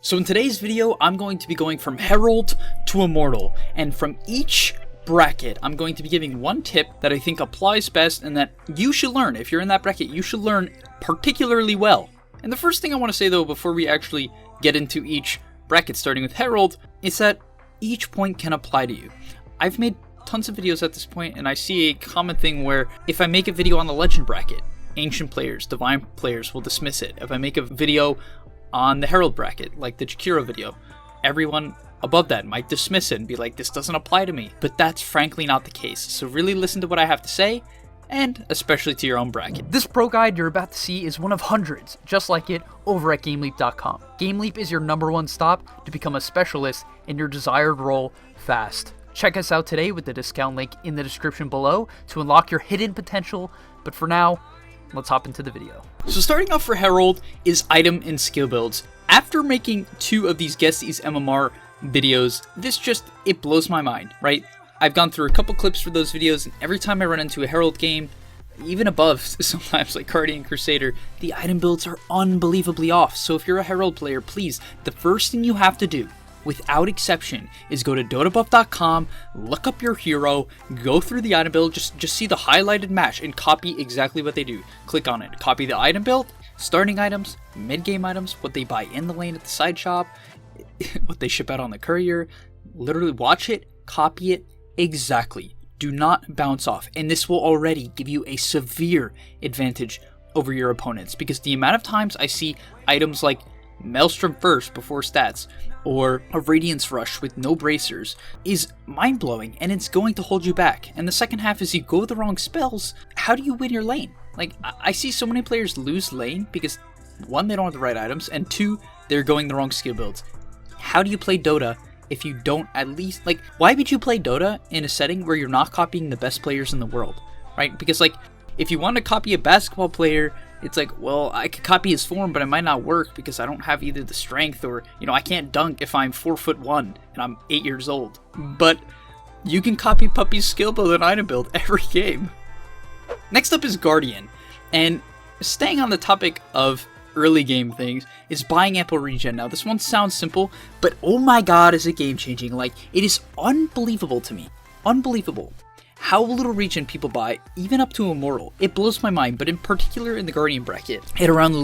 So in today's video, I'm going to be going from Herald to Immortal, and from each bracket, I'm going to be giving one tip that I think applies best and that you should learn. If you're in that bracket, you should learn particularly well. And the first thing I want to say though, before we actually get into each bracket, starting with Herald, is that each point can apply to you. I've made tons of videos at this point, and I see a common thing where if I make a video on the Legend bracket, Ancient players, Divine players will dismiss it. If I make a video on the Herald bracket, like the Jakiro video, everyone above that might dismiss it and be like, this doesn't apply to me. But that's frankly not the case. So really listen to what I have to say, and especially to your own bracket. This pro guide you're about to see is one of hundreds just like it over at Gameleap.com. Gameleap is your #1 stop to become a specialist in your desired role fast. Check us out today with the discount link in the description below to unlock your hidden potential. But for now, let's hop into the video. So starting off for Herald is item and skill builds. After making 2 of these Guess These MMR videos, it blows my mind, right? I've gone through a couple clips for those videos, and every time I run into a Herald game, even above sometimes like Guardian Crusader, the item builds are unbelievably off. So if you're a Herald player, please, the first thing you have to do, without exception, is go to dotabuff.com, look up your hero, go through the item build, just see the highlighted match and copy exactly what they do. Click on it, copy the item build, starting items, mid-game items, what they buy in the lane at the side shop, what they ship out on the courier. Literally watch it, copy it exactly. Do not bounce off, and this will already give you a severe advantage over your opponents, because the amount of times I see items like Maelstrom first before stats, or a Radiance Rush with no bracers, is mind-blowing, and it's going to hold you back. And the second half is you go with the wrong spells, how do you win your lane? Like, I see so many players lose lane because 1, they don't have the right items, and 2, they're going the wrong skill builds. How do you play Dota if you don't at least, like, why would you play Dota in a setting where you're not copying the best players in the world, right? Because, like, if you want to copy a basketball player, it's like, well, I could copy his form, but it might not work because I don't have either the strength or, I can't dunk if I'm 4'1" and I'm 8 years old. But you can copy Puppy's skill build and item build every game. Next up is Guardian. And staying on the topic of early game things is buying ample regen. Now, this one sounds simple, but oh my god, is it game changing. Like, it is unbelievable to me. Unbelievable how little regen people buy, even up to Immortal. It blows my mind, but in particular in the Guardian bracket, at around the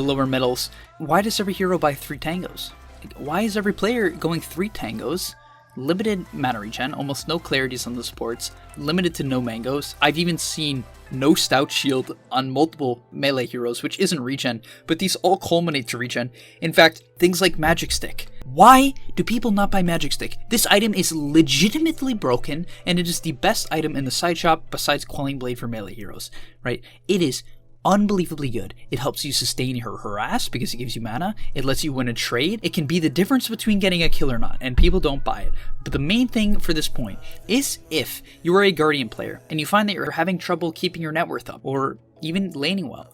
lower medals, why does every hero buy 3 tangos? Like, why is every player going 3 tangos? Limited mana regen, almost no clarities on the supports, limited to no mangoes. I've even seen no stout shield on multiple melee heroes, which isn't regen, but these all culminate to regen. In fact, things like Magic Stick. Why do people not buy Magic Stick? This item is legitimately broken, and it is the best item in the side shop besides Quelling Blade for melee heroes, right? It is unbelievably good. It helps you sustain your harass because it gives you mana. It lets you win a trade. It can be the difference between getting a kill or not, and people don't buy it. But the main thing for this point is if you are a Guardian player and you find that you're having trouble keeping your net worth up or even laning well,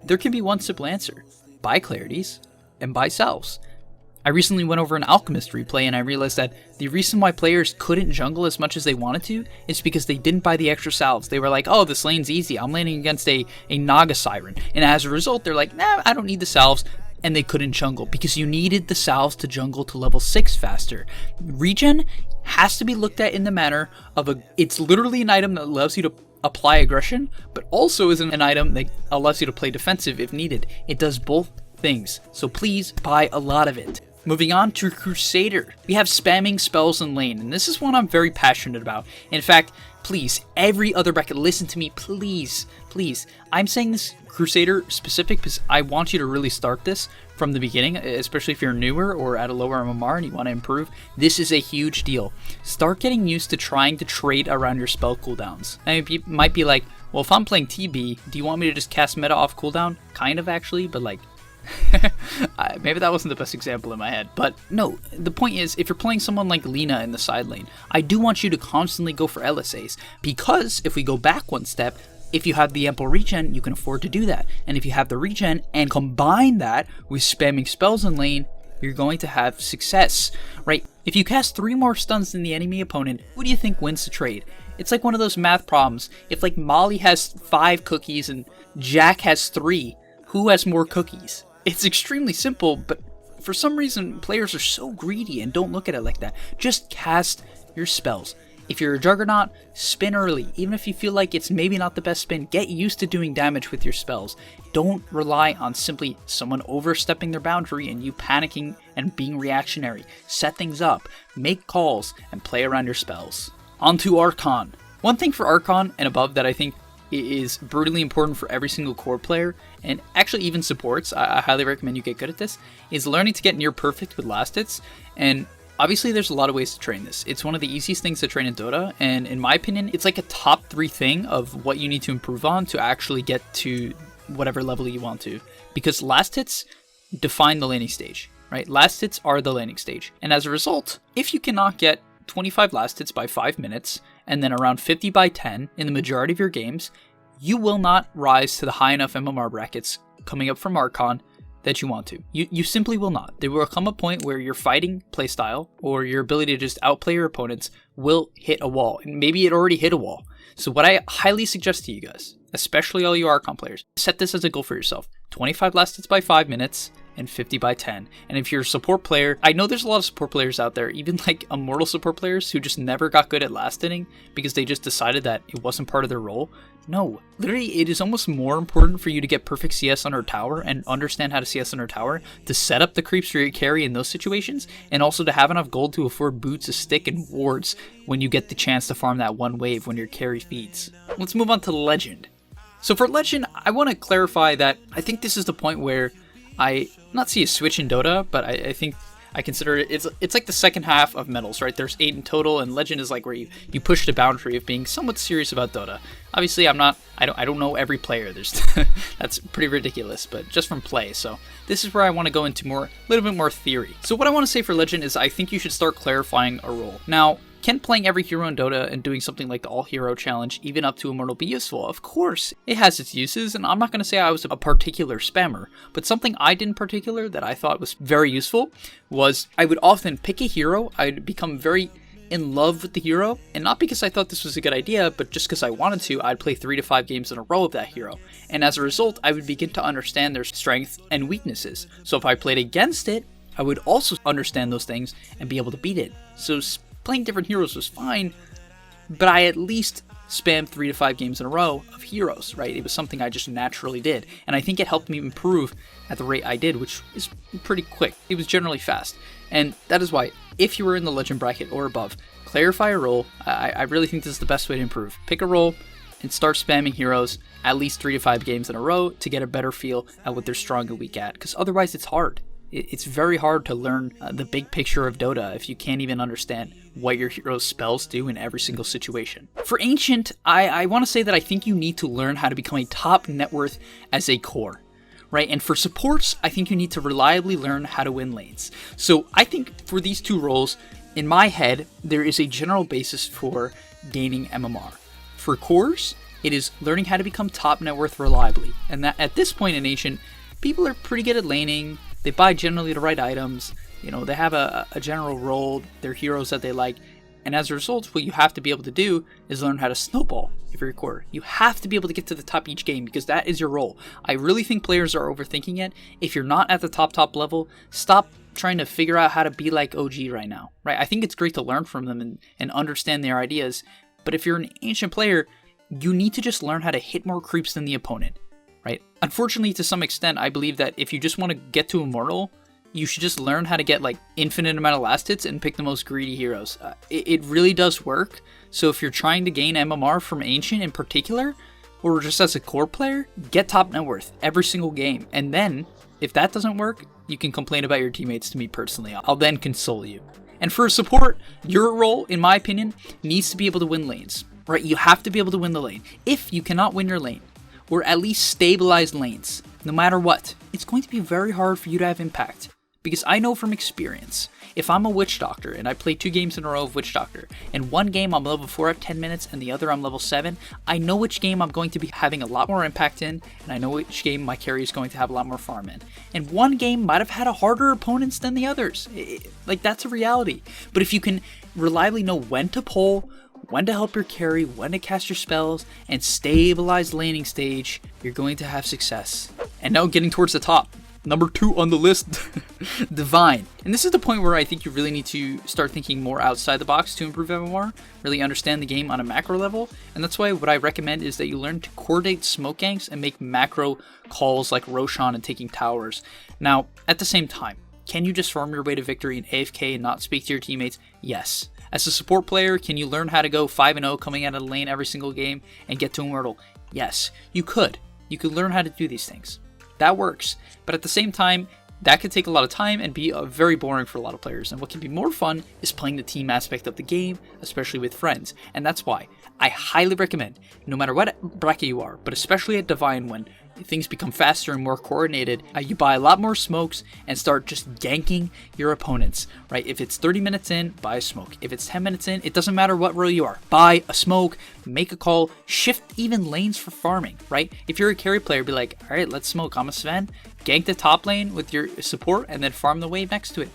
there can be one simple answer. Buy clarities and buy salves. I recently went over an Alchemist replay and I realized that the reason why players couldn't jungle as much as they wanted to is because they didn't buy the extra salves. They were like, oh, this lane's easy. I'm laning against a Naga Siren. And as a result, they're like, nah, I don't need the salves. And they couldn't jungle because you needed the salves to jungle to level 6 faster. Regen has to be looked at in the manner of it's literally an item that allows you to apply aggression, but also is an item that allows you to play defensive if needed. It does both things. So please buy a lot of it. Moving on to Crusader, we have spamming spells in lane, and this is one I'm very passionate about. In fact, please, every other bracket, listen to me, please. I'm saying this Crusader specific because I want you to really start this from the beginning, especially if you're newer or at a lower MMR and you want to improve. This is a huge deal. Start getting used to trying to trade around your spell cooldowns. I mean, you might be like, well, if I'm playing TB, do you want me to just cast meta off cooldown? Kind of, actually, but like, maybe that wasn't the best example in my head, but no, the point is, if you're playing someone like Lina in the side lane, I do want you to constantly go for LSAs, because if we go back one step, if you have the ample regen, you can afford to do that, and if you have the regen and combine that with spamming spells in lane, you're going to have success, right? If you cast 3 more stuns than the enemy opponent, who do you think wins the trade? It's like one of those math problems. If like Molly has 5 cookies and Jack has 3, who has more cookies? It's extremely simple, but for some reason, players are so greedy and don't look at it like that. Just cast your spells. If you're a Juggernaut, spin early. Even if you feel like it's maybe not the best spin, get used to doing damage with your spells. Don't rely on simply someone overstepping their boundary and you panicking and being reactionary. Set things up, make calls, and play around your spells. On to Archon. One thing for Archon and above that I think is brutally important for every single core player, and actually even supports, I highly recommend you get good at this, is learning to get near perfect with last hits. And obviously there's a lot of ways to train this. It's one of the easiest things to train in Dota, and in my opinion, it's like a top 3 thing of what you need to improve on to actually get to whatever level you want to. Because last hits define the laning stage, right? Last hits are the laning stage. And as a result, if you cannot get 25 last hits by 5 minutes, and then around 50 by 10 in the majority of your games, you will not rise to the high enough MMR brackets coming up from Archon that you want to. You simply will not. There will come a point where your fighting playstyle or your ability to just outplay your opponents will hit a wall, and maybe it already hit a wall. So what I highly suggest to you guys, especially all you Archon players, set this as a goal for yourself. 25 last hits by 5 minutes, and 50 by 10. And if you're a support player, I know there's a lot of support players out there, even like Immortal support players who just never got good at last hitting because they just decided that it wasn't part of their role. No, literally it is almost more important for you to get perfect CS on our tower and understand how to CS on our tower to set up the creeps for your carry in those situations, and also to have enough gold to afford boots, a stick, and wards when you get the chance to farm that one wave when your carry feeds. Let's move on to Legend. So for Legend, I want to clarify that I think this is the point where I not see a switch in Dota, but I think I consider it's like the second half of Metals, right? There's 8 in total, and Legend is like where you push the boundary of being somewhat serious about Dota. Obviously, I don't know every player. There's that's pretty ridiculous, but just from play. So this is where I want to go into a little bit more theory. So what I want to say for Legend is I think you should start clarifying a role. Now, can playing every hero in Dota and doing something like the all-hero challenge, even up to Immortal, be useful? Of course, it has its uses, and I'm not going to say I was a particular spammer, but something I did in particular that I thought was very useful was I would often pick a hero, I'd become very in love with the hero, and not because I thought this was a good idea, but just because I wanted to, I'd play 3 to 5 games in a row of that hero, and as a result, I would begin to understand their strengths and weaknesses. So if I played against it, I would also understand those things and be able to beat it. So playing different heroes was fine, but I at least spammed 3 to 5 games in a row of heroes, right? It was something I just naturally did, and I think it helped me improve at the rate I did, which is pretty quick. It was generally fast, and that is why, if you were in the Legend bracket or above, clarify a role. I really think this is the best way to improve. Pick a role and start spamming heroes at least 3 to 5 games in a row to get a better feel at what they're strong and weak at, because otherwise it's hard. It's very hard to learn the big picture of Dota if you can't even understand what your hero's spells do in every single situation. For Ancient, I want to say that I think you need to learn how to become a top net worth as a core, right? And for supports, I think you need to reliably learn how to win lanes. So I think for these 2 roles, in my head, there is a general basis for gaining MMR. For cores, it is learning how to become top net worth reliably. And that at this point in Ancient, people are pretty good at laning. They buy generally the right items, you know, they have a general role, they're heroes that they like, and as a result, what you have to be able to do is learn how to snowball if you're a core. You have to be able to get to the top each game because that is your role. I really think players are overthinking it. If you're not at the top level, stop trying to figure out how to be like OG right now, right? I think it's great to learn from them and understand their ideas, but if you're an Ancient player, you need to just learn how to hit more creeps than the opponent. Right? Unfortunately, to some extent, I believe that if you just want to get to Immortal, you should just learn how to get like infinite amount of last hits and pick the most greedy heroes. It really does work. So if you're trying to gain MMR from Ancient in particular, or just as a core player, get top net worth every single game. And then, if that doesn't work, you can complain about your teammates to me personally. I'll then console you. And for support, your role, in my opinion, needs to be able to win lanes. Right? You have to be able to win the lane. If you cannot win your lane, or at least stabilize lanes, no matter what, it's going to be very hard for you to have impact. Because I know from experience, if I'm a Witch Doctor and I play 2 games in a row of Witch Doctor, and one game I'm level 4 at 10 minutes and the other I'm level 7, I know which game I'm going to be having a lot more impact in, and I know which game my carry is going to have a lot more farm in. And one game might have had a harder opponents than the others. Like, that's a reality. But if you can reliably know when to pull, when to help your carry, when to cast your spells, and stabilize laning stage, you're going to have success. And now getting towards the top. number 2 on the list, Divine. And this is the point where I think you really need to start thinking more outside the box to improve MMR, really understand the game on a macro level. And that's why what I recommend is that you learn to coordinate smoke ganks and make macro calls like Roshan and taking towers. Now, at the same time, can you just farm your way to victory in AFK and not speak to your teammates? Yes. As a support player, can you learn how to go 5-0 coming out of the lane every single game and get to Immortal? Yes, you could. You could learn how to do these things. That works. But at the same time, that could take a lot of time and be very boring for a lot of players. And what can be more fun is playing the team aspect of the game, especially with friends. And that's why I highly recommend, no matter what bracket you are, but especially at Divine when things become faster and more coordinated, you buy a lot more smokes and start just ganking your opponents, right? If it's 30 minutes in, buy a smoke. If it's 10 minutes in, it doesn't matter what row you are. Buy a smoke, make a call, shift even lanes for farming, right? If you're a carry player, be like, all right, let's smoke. I'm a Sven. Gank the top lane with your support and then farm the wave next to it.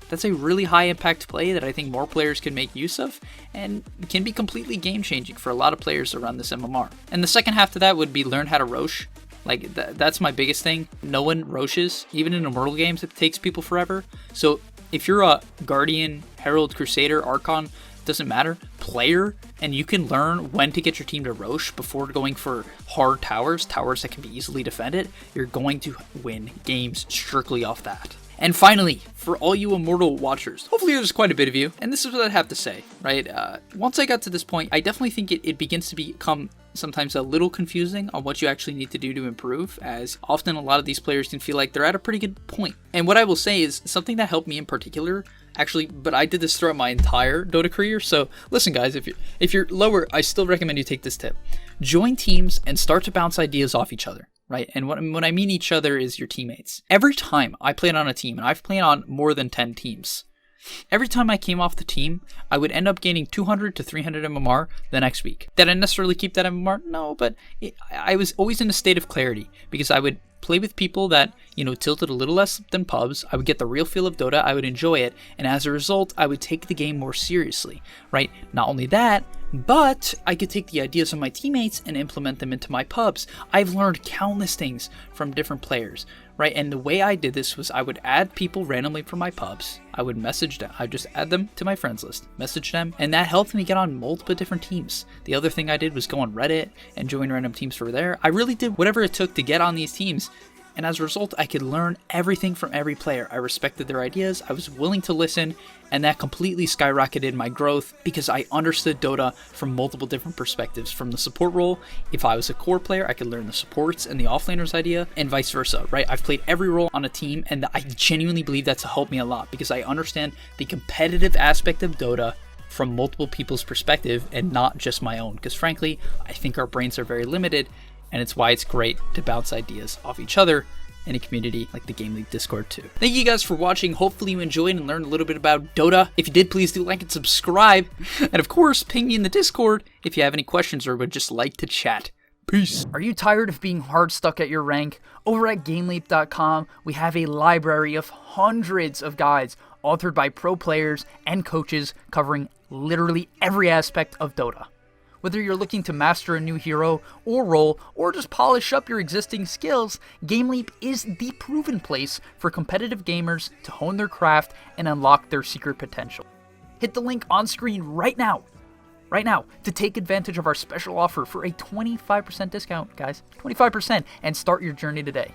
That's a really high impact play that I think more players can make use of and can be completely game changing for a lot of players around this MMR. And the second half to that would be learn how to Rosh. Like, that's my biggest thing. No one Roshes. Even in Immortal games, it takes people forever. So if you're a Guardian, Herald, Crusader, Archon, doesn't matter, player, and you can learn when to get your team to Rosh before going for hard towers that can be easily defended, you're going to win games strictly off that. And finally, for all you Immortal watchers, hopefully there's quite a bit of you, and this is what I have to say, right? Once I got to this point, I definitely think it begins to become sometimes a little confusing on what you actually need to do to improve, as often a lot of these players can feel like they're at a pretty good point. And what I will say is something that helped me in particular, actually, but I did this throughout my entire Dota career, so listen guys, if you're lower, I still recommend you take this tip. Join teams and start to bounce ideas off each other. Right, and what I mean each other is your teammates. Every time I played on a team, and I've played on more than 10 teams, every time I came off the team, I would end up gaining 200 to 300 MMR the next week. Did I necessarily keep that MMR? No, but I was always in a state of clarity because I would play with people that, tilted a little less than pubs. I would get the real feel of Dota, I would enjoy it, and as a result, I would take the game more seriously, right? Not only that, but I could take the ideas of my teammates and implement them into my pubs. I've learned countless things from different players, right? And the way I did this was I would add people randomly from my pubs. I would message them. I just add them to my friends list, message them, and that helped me get on multiple different teams. The other thing I did was go on Reddit and join random teams for there. I really did whatever it took to get on these teams. And as a result, I could learn everything from every player. I respected their ideas, I was willing to listen, and that completely skyrocketed my growth because I understood Dota from multiple different perspectives. From the support role, if I was a core player, I could learn the supports and the offlaners idea, and vice versa, right? I've played every role on a team, and I genuinely believe that's helped me a lot because I understand the competitive aspect of Dota from multiple people's perspective and not just my own. Because frankly, I think our brains are very limited, and it's why it's great to bounce ideas off each other in a community like the Gameleap Discord too. Thank you guys for watching. Hopefully you enjoyed and learned a little bit about Dota. If you did, please do like and subscribe. And of course, ping me in the Discord if you have any questions or would just like to chat. Peace. Are you tired of being hard stuck at your rank? Over at Gameleap.com, we have a library of hundreds of guides authored by pro players and coaches covering literally every aspect of Dota. Whether you're looking to master a new hero or role, or just polish up your existing skills, Gameleap is the proven place for competitive gamers to hone their craft and unlock their secret potential. Hit the link on screen right now, to take advantage of our special offer for a 25% discount, guys, 25%, and start your journey today.